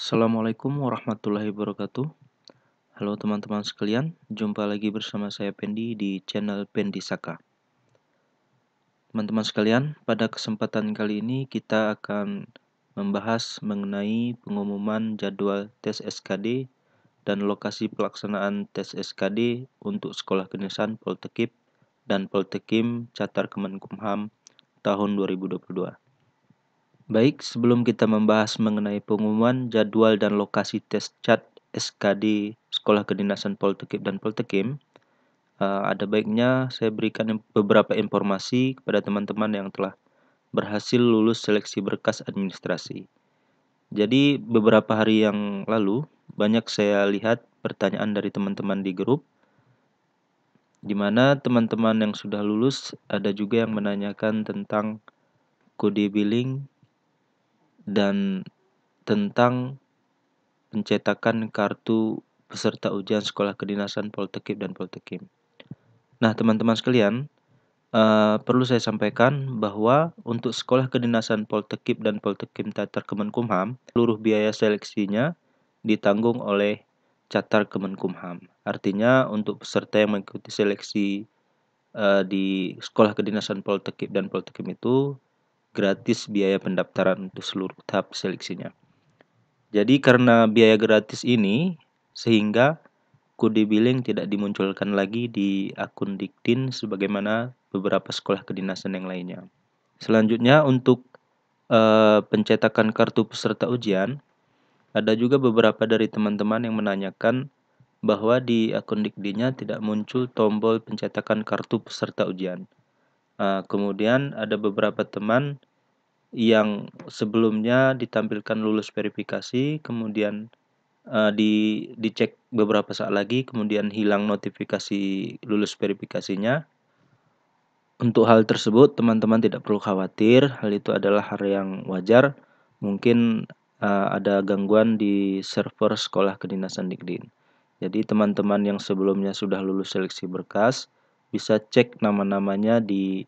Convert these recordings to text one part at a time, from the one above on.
Assalamualaikum warahmatullahi wabarakatuh. Halo teman-teman sekalian, jumpa lagi bersama saya Pendi di channel Pendi Saka. Teman-teman sekalian, pada kesempatan kali ini kita akan membahas mengenai pengumuman jadwal tes SKD dan lokasi pelaksanaan tes SKD untuk Sekolah Kedinasan Poltekip dan Poltekim Catar Kemenkumham tahun 2022. Baik, sebelum kita membahas mengenai pengumuman jadwal dan lokasi tes CAT SKD Sekolah Kedinasan Poltekip dan Poltekim, ada baiknya saya berikan beberapa informasi kepada teman-teman yang telah berhasil lulus seleksi berkas administrasi. Jadi beberapa hari yang lalu banyak saya lihat pertanyaan dari teman-teman di grup, di mana teman-teman yang sudah lulus ada juga yang menanyakan tentang kode billing dan tentang pencetakan kartu peserta ujian Sekolah Kedinasan Poltekip dan Poltekim. Nah, teman-teman sekalian, perlu saya sampaikan bahwa untuk Sekolah Kedinasan Poltekip dan Poltekim Catar Kemenkumham, seluruh biaya seleksinya ditanggung oleh Catar Kemenkumham. Artinya untuk peserta yang mengikuti seleksi di Sekolah Kedinasan Poltekip dan Poltekim itu gratis biaya pendaftaran untuk seluruh tahap seleksinya. Jadi karena biaya gratis ini, sehingga kode billing tidak dimunculkan lagi di akun Diktin sebagaimana beberapa sekolah kedinasan yang lainnya. Selanjutnya untuk pencetakan kartu peserta ujian, ada juga beberapa dari teman-teman yang menanyakan bahwa di akun Dikdinya tidak muncul tombol pencetakan kartu peserta ujian. Kemudian ada beberapa teman yang sebelumnya ditampilkan lulus verifikasi, kemudian dicek beberapa saat lagi, kemudian hilang notifikasi lulus verifikasinya. Untuk hal tersebut, teman-teman tidak perlu khawatir, hal itu adalah hal yang wajar. Mungkin ada gangguan di server Sekolah Kedinasan Dikdin. Jadi teman-teman yang sebelumnya sudah lulus seleksi berkas, bisa cek nama-namanya di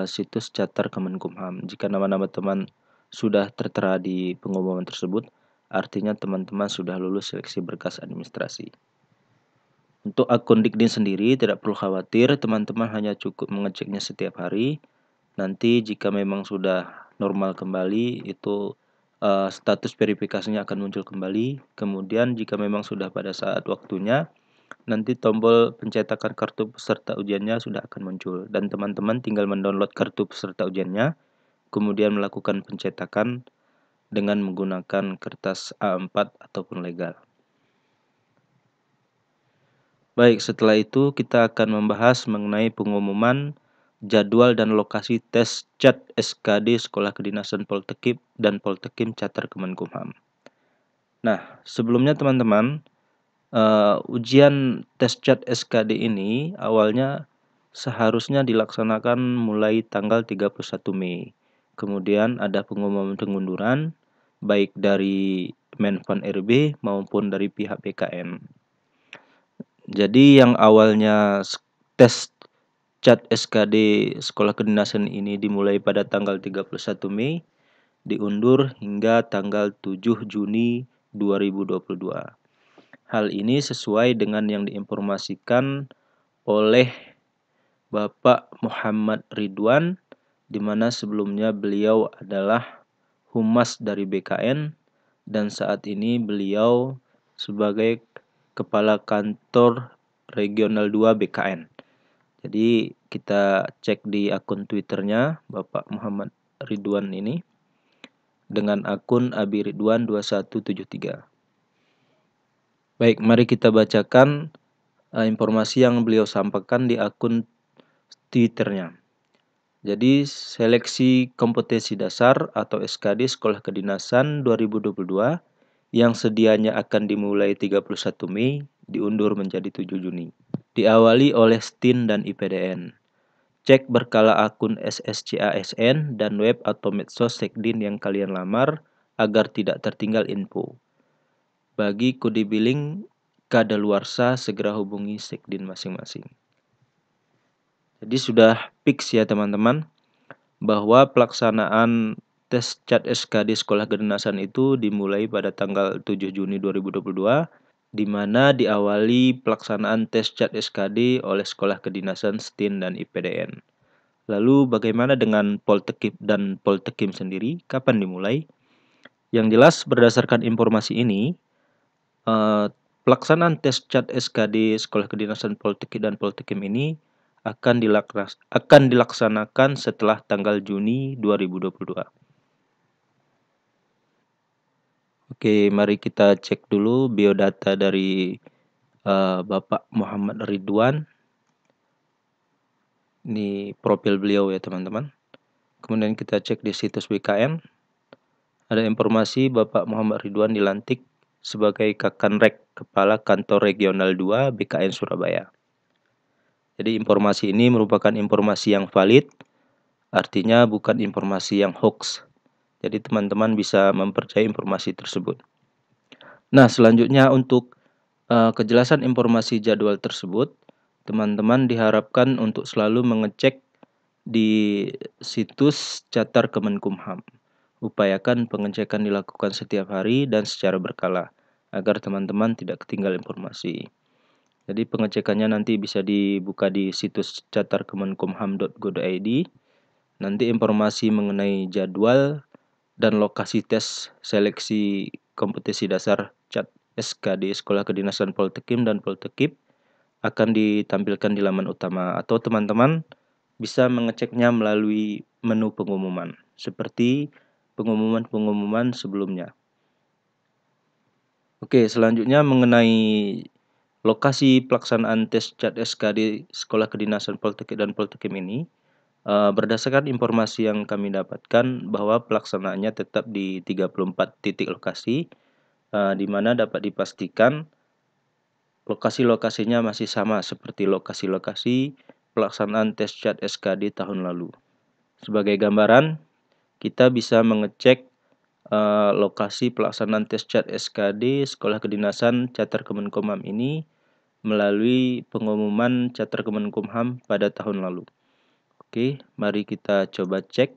situs Catar Kemenkumham. Jika nama-nama teman sudah tertera di pengumuman tersebut, artinya teman-teman sudah lulus seleksi berkas administrasi. Untuk akun Dikdin sendiri tidak perlu khawatir, teman-teman hanya cukup mengeceknya setiap hari. Nanti jika memang sudah normal kembali, itu status verifikasinya akan muncul kembali. Kemudian jika memang sudah pada saat waktunya, nanti tombol pencetakan kartu peserta ujiannya sudah akan muncul, dan teman-teman tinggal mendownload kartu peserta ujiannya, kemudian melakukan pencetakan dengan menggunakan kertas A4 ataupun legal. Baik, setelah itu kita akan membahas mengenai pengumuman jadwal dan lokasi tes CAT SKD Sekolah Kedinasan Poltekip dan Poltekim Catar Kemenkumham. Nah, sebelumnya teman-teman, ujian tes CAT SKD ini awalnya seharusnya dilaksanakan mulai tanggal 31 Mei. Kemudian ada pengumuman pengunduran baik dari Menpan RB maupun dari pihak BKN. Jadi yang awalnya tes CAT SKD Sekolah Kedinasan ini dimulai pada tanggal 31 Mei diundur hingga tanggal 7 Juni 2022. Hal ini sesuai dengan yang diinformasikan oleh Bapak Muhammad Ridwan, di mana sebelumnya beliau adalah Humas dari BKN dan saat ini beliau sebagai Kepala Kantor Regional 2 BKN. Jadi kita cek di akun Twitternya Bapak Muhammad Ridwan ini dengan akun Abiridwan 2173. Baik, mari kita bacakan informasi yang beliau sampaikan di akun Twitternya. Jadi seleksi kompetensi dasar atau SKD Sekolah Kedinasan 2022 yang sedianya akan dimulai 31 Mei diundur menjadi 7 Juni. Diawali oleh STIN dan IPDN. Cek berkala akun SSCASN dan web atau medsos Sekdin yang kalian lamar agar tidak tertinggal info. Bagi kode billing kadaluarsa segera hubungi Sekdin masing-masing. Jadi sudah fix ya teman-teman bahwa pelaksanaan tes CAT SKD Sekolah Kedinasan itu dimulai pada tanggal 7 Juni 2022, di mana diawali pelaksanaan tes CAT SKD oleh Sekolah Kedinasan STIN dan IPDN. Lalu bagaimana dengan Poltekip dan Poltekim sendiri? Kapan dimulai? Yang jelas berdasarkan informasi ini, pelaksanaan tes CAT SKD Sekolah Kedinasan Poltekip dan Poltekim ini akan dilaksanakan setelah tanggal Juni 2022. Oke, mari kita cek dulu biodata dari Bapak Muhammad Ridwan. Ini profil beliau ya teman-teman. Kemudian kita cek di situs BKN. Ada informasi Bapak Muhammad Ridwan dilantik sebagai Kakanrek, Kepala Kantor Regional 2 BKN Surabaya. Jadi informasi ini merupakan informasi yang valid, artinya bukan informasi yang hoax. Jadi teman-teman bisa mempercayai informasi tersebut. Nah, selanjutnya untuk kejelasan informasi jadwal tersebut, teman-teman diharapkan untuk selalu mengecek di situs Catar Kemenkumham. Upayakan pengecekan dilakukan setiap hari dan secara berkala, agar teman-teman tidak ketinggalan informasi. Jadi pengecekannya nanti bisa dibuka di situs catarkemenkumham.go.id. Nanti informasi mengenai jadwal dan lokasi tes seleksi kompetisi dasar CAT SKD Sekolah Kedinasan Poltekim dan Poltekip akan ditampilkan di laman utama, atau teman-teman bisa mengeceknya melalui menu pengumuman seperti pengumuman-pengumuman sebelumnya. Oke, selanjutnya mengenai lokasi pelaksanaan tes CAT SKD Sekolah Kedinasan Poltekip dan Poltekim ini, berdasarkan informasi yang kami dapatkan bahwa pelaksanaannya tetap di 34 titik lokasi, di mana dapat dipastikan lokasi-lokasinya masih sama seperti lokasi-lokasi pelaksanaan tes CAT SKD tahun lalu. Sebagai gambaran, kita bisa mengecek lokasi pelaksanaan tes CAT SKD Sekolah Kedinasan Catar Kemenkumham ini melalui pengumuman Catar Kemenkumham pada tahun lalu. Oke, mari kita coba cek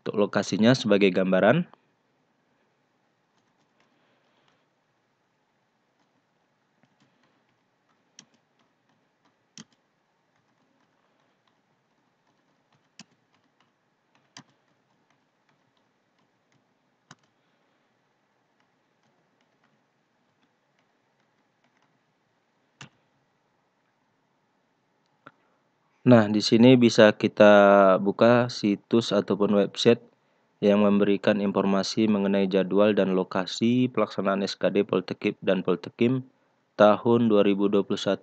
untuk lokasinya sebagai gambaran. Nah, di sini bisa kita buka situs ataupun website yang memberikan informasi mengenai jadwal dan lokasi pelaksanaan SKD Poltekip dan Poltekim tahun 2021-2022.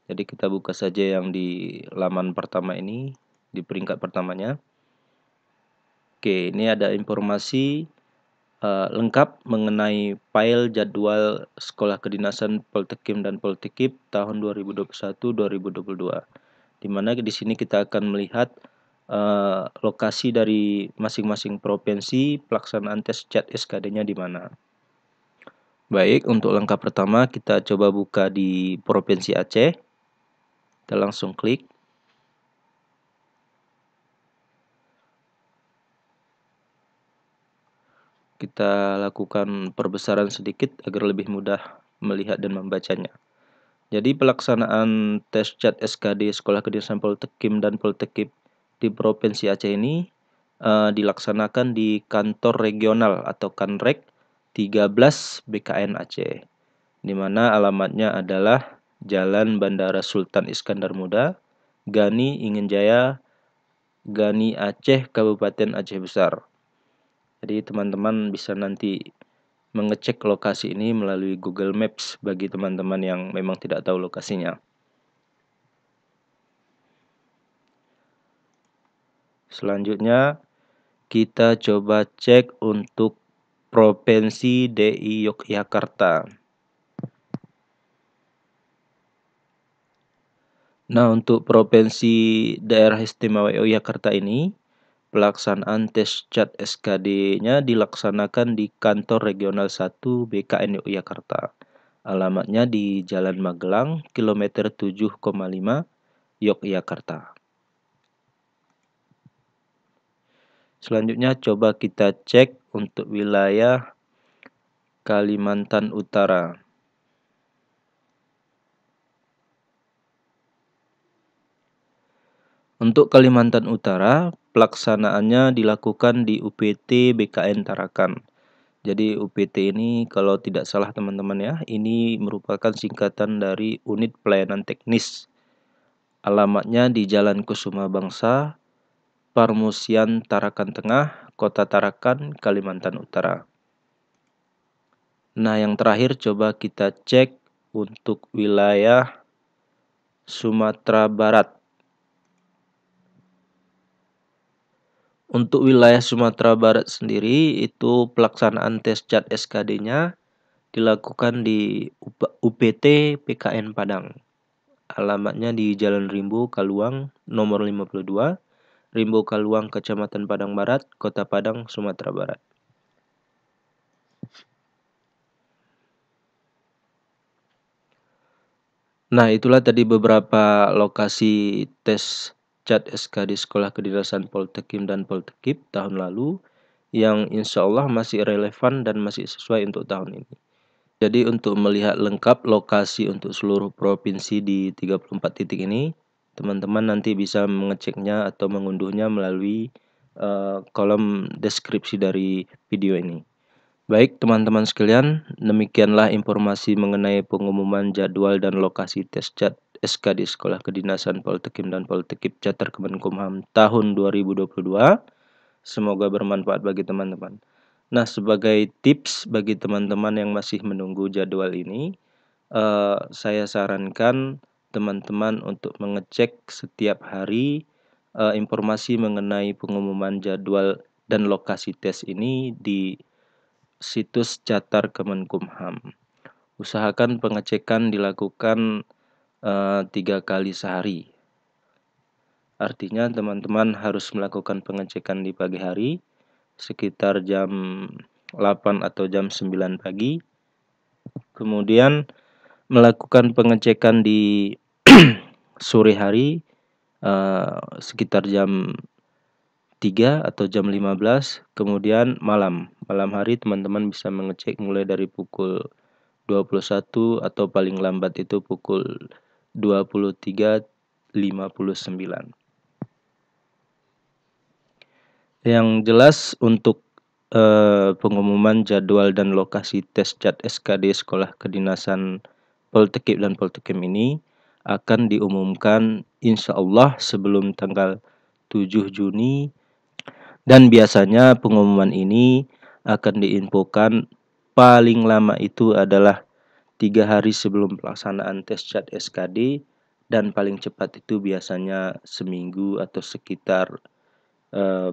Jadi kita buka saja yang di laman pertama ini, di peringkat pertamanya. Oke, ini ada informasi lengkap mengenai file jadwal Sekolah Kedinasan Poltekim dan Poltekip tahun 2021-2022. Di mana di sini kita akan melihat lokasi dari masing-masing provinsi pelaksanaan tes CAT SKD-nya di mana. Baik, untuk langkah pertama kita coba buka di Provinsi Aceh. Kita langsung klik. Kita lakukan perbesaran sedikit agar lebih mudah melihat dan membacanya. Jadi pelaksanaan tes CAT SKD Sekolah Kedinasan Poltekim dan Poltekip di Provinsi Aceh ini dilaksanakan di kantor regional atau Kanrek 13 BKN Aceh, di mana alamatnya adalah Jalan Bandara Sultan Iskandar Muda, Gani Ingenjaya, Gani Aceh, Kabupaten Aceh Besar. Jadi teman-teman bisa nanti mengecek lokasi ini melalui Google Maps bagi teman-teman yang memang tidak tahu lokasinya. Selanjutnya kita coba cek untuk Provinsi DI Yogyakarta. Nah, untuk Provinsi Daerah Istimewa Yogyakarta ini, pelaksanaan tes CAT SKD-nya dilaksanakan di Kantor Regional 1 BKN Yogyakarta. Alamatnya di Jalan Magelang, kilometer 7,5, Yogyakarta. Selanjutnya coba kita cek untuk wilayah Kalimantan Utara. Untuk Kalimantan Utara, pelaksanaannya dilakukan di UPT BKN Tarakan. Jadi UPT ini kalau tidak salah teman-teman ya, ini merupakan singkatan dari Unit Pelayanan Teknis. Alamatnya di Jalan Kusuma Bangsa, Parmusian Tarakan Tengah, Kota Tarakan, Kalimantan Utara. Nah, yang terakhir coba kita cek untuk wilayah Sumatera Barat. Untuk wilayah Sumatera Barat sendiri, itu pelaksanaan tes CAT SKD-nya dilakukan di UPT PKN Padang. Alamatnya di Jalan Rimbo Kaluang nomor 52, Rimbo Kaluang, Kecamatan Padang Barat, Kota Padang, Sumatera Barat. Nah, itulah tadi beberapa lokasi tes CAT SKD Sekolah Kedinasan Poltekim dan Poltekip tahun lalu yang insya Allah masih relevan dan masih sesuai untuk tahun ini. Jadi untuk melihat lengkap lokasi untuk seluruh provinsi di 34 titik ini, teman-teman nanti bisa mengeceknya atau mengunduhnya melalui kolom deskripsi dari video ini. Baik teman-teman sekalian, demikianlah informasi mengenai pengumuman jadwal dan lokasi tes CAT SKD Sekolah Kedinasan Poltekim dan Poltekip Cater Kemenkumham tahun 2022. Semoga bermanfaat bagi teman-teman. Nah, sebagai tips bagi teman-teman yang masih menunggu jadwal ini, saya sarankan teman-teman untuk mengecek setiap hari informasi mengenai pengumuman jadwal dan lokasi tes ini di situs Catar Kemenkumham. Usahakan pengecekan dilakukan 3 kali sehari. Artinya teman-teman harus melakukan pengecekan di pagi hari sekitar jam 8 atau jam 9 pagi. Kemudian melakukan pengecekan di sore hari sekitar jam 3 atau jam 15. Kemudian malam hari teman-teman bisa mengecek mulai dari pukul 21 atau paling lambat itu pukul 23.59. Yang jelas untuk pengumuman jadwal dan lokasi tes CAT SKD Sekolah Kedinasan Poltekip dan Poltekim ini akan diumumkan insya Allah sebelum tanggal 7 Juni dan biasanya pengumuman ini akan diinfokan paling lama itu adalah 3 hari sebelum pelaksanaan tes CAT SKD dan paling cepat itu biasanya seminggu atau sekitar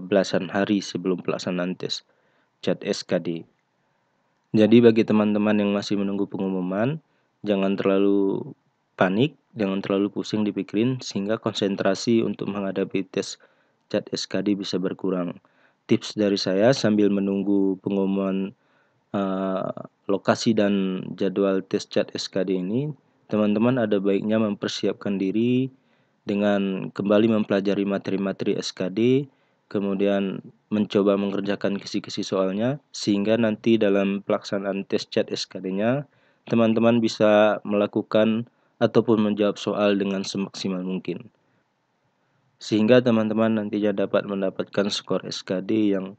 belasan hari sebelum pelaksanaan tes CAT SKD. Jadi bagi teman-teman yang masih menunggu pengumuman, jangan terlalu panik, jangan terlalu pusing dipikirin sehingga konsentrasi untuk menghadapi tes CAT SKD bisa berkurang. Tips dari saya sambil menunggu pengumuman lokasi dan jadwal tes CAT SKD ini, teman-teman ada baiknya mempersiapkan diri dengan kembali mempelajari materi-materi SKD, kemudian mencoba mengerjakan kisi-kisi soalnya, sehingga nanti dalam pelaksanaan tes CAT SKD-nya, teman-teman bisa melakukan ataupun menjawab soal dengan semaksimal mungkin. Sehingga teman-teman nantinya dapat mendapatkan skor SKD yang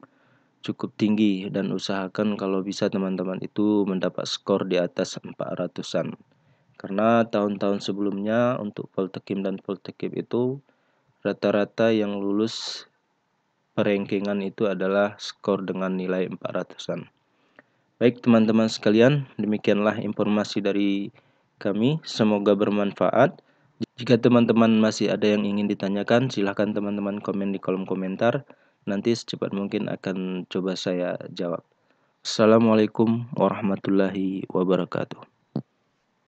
cukup tinggi dan usahakan kalau bisa teman-teman itu mendapat skor di atas 400-an. Karena tahun-tahun sebelumnya untuk Poltekim dan Poltekip itu rata-rata yang lulus perengkingan itu adalah skor dengan nilai 400-an. Baik teman-teman sekalian, demikianlah informasi dari kami. Semoga bermanfaat. Jika teman-teman masih ada yang ingin ditanyakan, silahkan teman-teman komen di kolom komentar. Nanti secepat mungkin akan coba saya jawab. Assalamualaikum warahmatullahi wabarakatuh.